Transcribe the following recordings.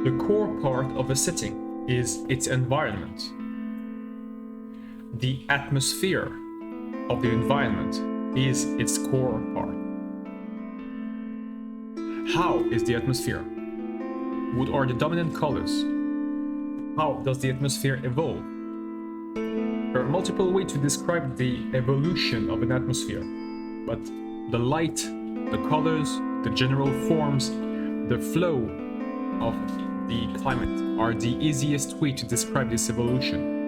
The core part of a setting is its environment. The atmosphere of the environment is its core part. How is the atmosphere? What are the dominant colors? How does the atmosphere evolve? There are multiple ways to describe the evolution of an atmosphere, but the light, the colors, the general forms, the flow of the climate are the easiest way to describe this evolution.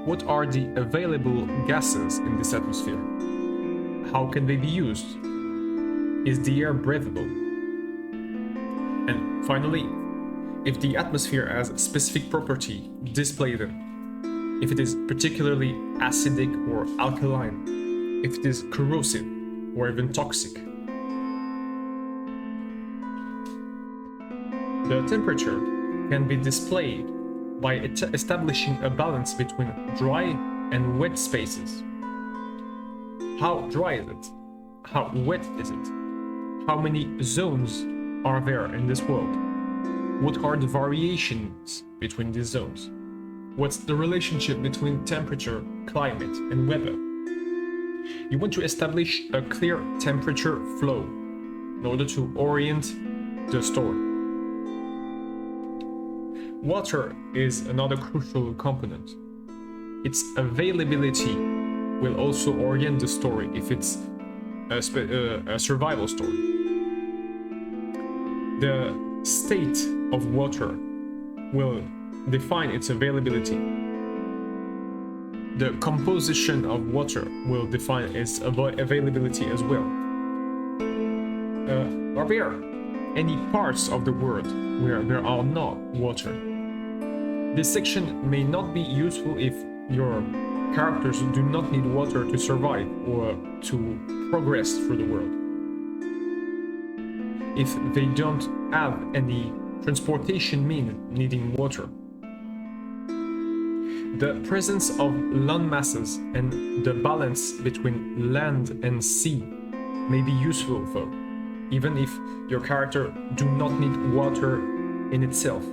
What are the available gases in this atmosphere? How can they be used? Is the air breathable? And finally, if the atmosphere has a specific property, display them. If it is particularly acidic or alkaline, if it is corrosive or even toxic. The temperature can be displayed by establishing a balance between dry and wet spaces. How dry is it? How wet is it? How many zones are there in this world? What are the variations between these zones? What's the relationship between temperature, climate, and weather? You want to establish a clear temperature flow in order to orient the story. Water is another crucial component. Its availability will also orient the story if it's a survival story. The state of water will define its availability. The composition of water will define its availability as well. Are there any parts of the world where there are not water? This section may not be useful if your characters do not need water to survive or to progress through the world. If they don't have any transportation means needing water. The presence of land masses and the balance between land and sea may be useful though, even if your character do not need water in itself.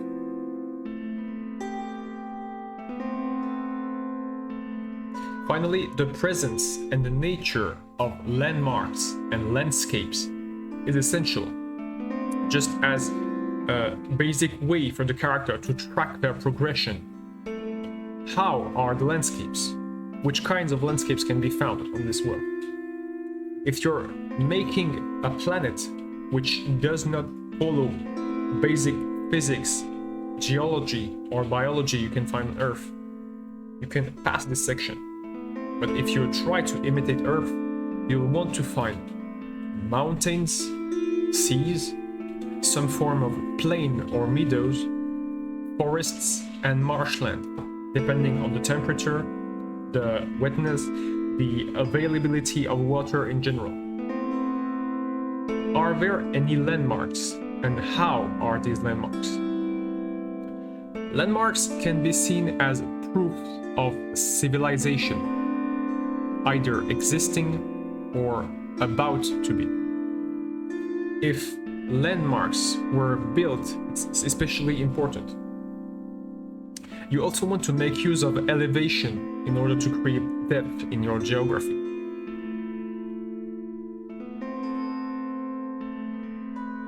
Finally, the presence and the nature of landmarks and landscapes is essential, just as a basic way for the character to track their progression. How are the landscapes? Which kinds of landscapes can be found on this world? If you're making a planet which does not follow basic physics, geology, or biology you can find on Earth, you can pass this section. But if you try to imitate Earth, you'll want to find mountains, seas, some form of plain or meadows, forests, and marshland, depending on the temperature, the wetness, the availability of water in general. Are there any landmarks, and how are these landmarks? Landmarks can be seen as proof of civilization, either existing or about to be. If landmarks were built, it's especially important. You also want to make use of elevation in order to create depth in your geography.